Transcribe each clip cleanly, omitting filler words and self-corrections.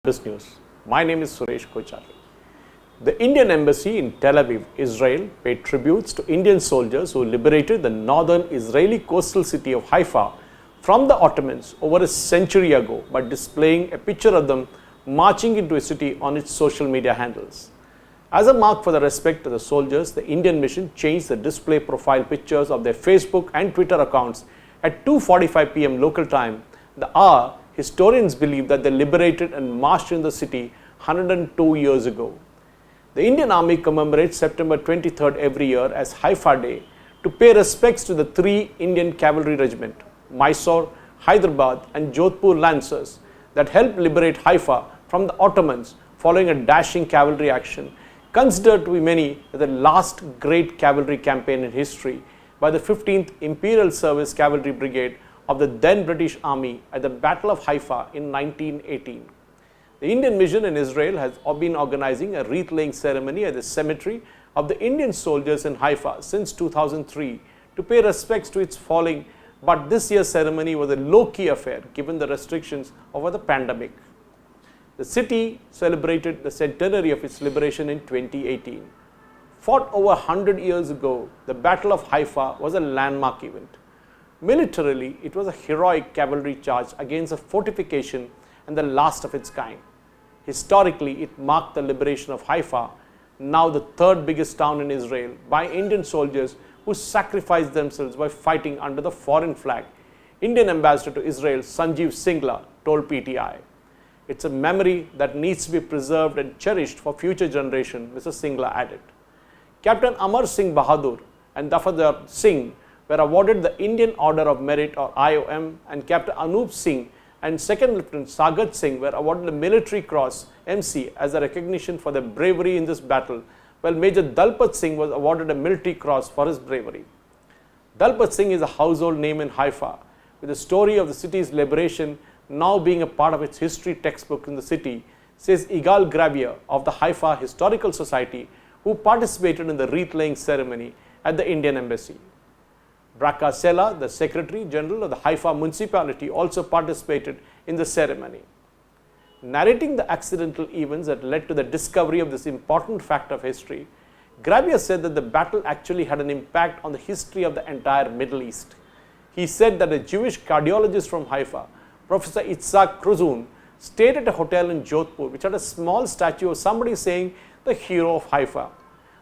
HyBiz News. My name is Suresh Kochari. The Indian Embassy in Tel Aviv, Israel paid tributes to Indian soldiers who liberated the northern Israeli coastal city of Haifa from the Ottomans over a century ago by displaying a picture of them marching into a city on its social media handles. As a mark for the respect to the soldiers, the Indian mission changed the display profile pictures of their Facebook and Twitter accounts at 2:45 p.m. local time, the hour historians believe that they liberated and marched in the city 102 years ago. The Indian Army commemorates September 23rd every year as Haifa Day to pay respects to the three Indian Cavalry Regiments, Mysore, Hyderabad and Jodhpur Lancers, that helped liberate Haifa from the Ottomans following a dashing cavalry action considered to be many the last great cavalry campaign in history by the 15th Imperial Service Cavalry Brigade of the then British Army at the Battle of Haifa in 1918. The Indian mission in Israel has been organizing a wreath-laying ceremony at the cemetery of the Indian soldiers in Haifa since 2003 to pay respects to its fallen, but this year's ceremony was a low-key affair given the restrictions over the pandemic. The city celebrated the centenary of its liberation in 2018. Fought over 100 years ago, the Battle of Haifa was a landmark event. Militarily, it was a heroic cavalry charge against a fortification and the last of its kind. Historically, it marked the liberation of Haifa, now the third biggest town in Israel, by Indian soldiers who sacrificed themselves by fighting under the foreign flag, Indian Ambassador to Israel Sanjeev Singla told PTI. It's a memory that needs to be preserved and cherished for future generations, Mr. Singla added. Captain Amar Singh Bahadur and Dafadar Singh were awarded the Indian Order of Merit or IOM, and Captain Anup Singh and Second Lieutenant Sagat Singh were awarded the Military Cross MC as a recognition for their bravery in this battle, while Major Dalpat Singh was awarded a Military Cross for his bravery. Dalpat Singh is a household name in Haifa, with the story of the city's liberation now being a part of its history textbook in the city, says Igal Gravier of the Haifa Historical Society, who participated in the wreath-laying ceremony at the Indian Embassy. Braka Sela, the Secretary General of the Haifa Municipality, also participated in the ceremony. Narrating the accidental events that led to the discovery of this important fact of history, Gravier said that the battle actually had an impact on the history of the entire Middle East. He said that a Jewish cardiologist from Haifa, Professor Itzhak Kruzun, stayed at a hotel in Jodhpur which had a small statue of somebody saying the hero of Haifa.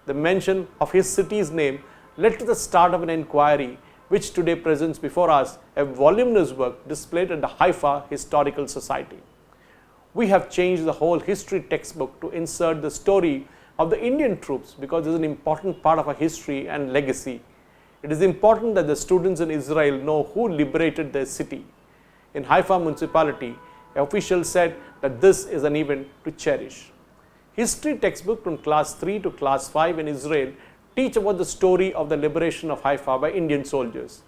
The mention of his city's name led to the start of an inquiry which today presents before us a voluminous work displayed at the Haifa Historical Society. We have changed the whole history textbook to insert the story of the Indian troops because it is an important part of our history and legacy. It is important that the students in Israel know who liberated their city. In Haifa municipality, an official said that this is an event to cherish. History textbook from class 3 to class 5 in Israel teach about the story of the liberation of Haifa by Indian soldiers.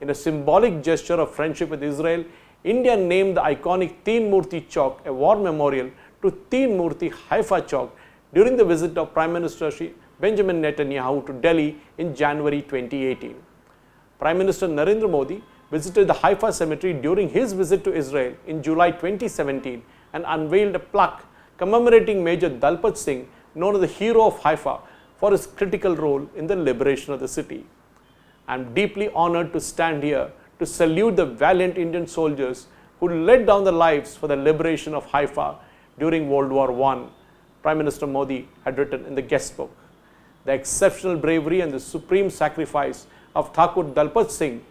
In a symbolic gesture of friendship with Israel, India named the iconic Teen Murti Chowk a war memorial to Teen Murti Haifa Chowk during the visit of Prime Minister Benjamin Netanyahu to Delhi in January 2018. Prime Minister Narendra Modi visited the Haifa cemetery during his visit to Israel in July 2017 and unveiled a plaque commemorating Major Dalpat Singh, known as the hero of Haifa, for his critical role in the liberation of the city. I am deeply honored to stand here to salute the valiant Indian soldiers who laid down their lives for the liberation of Haifa during World War I, Prime Minister Modi had written in the guest book. The exceptional bravery and the supreme sacrifice of Thakur Dalpat Singh,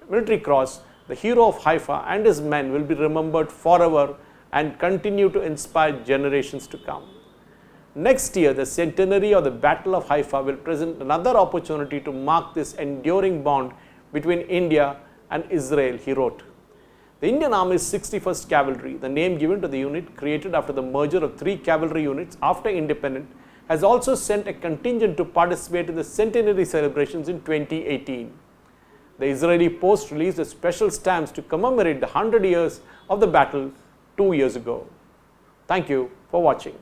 Military Cross, the hero of Haifa, and his men will be remembered forever and continue to inspire generations to come. Next year, the centenary of the Battle of Haifa will present another opportunity to mark this enduring bond between India and Israel, he wrote. The Indian Army's 61st Cavalry, the name given to the unit created after the merger of three cavalry units after independence, has also sent a contingent to participate in the centenary celebrations in 2018. The Israeli Post released a special stamps to commemorate the 100 years of the battle 2 years ago. Thank you for watching.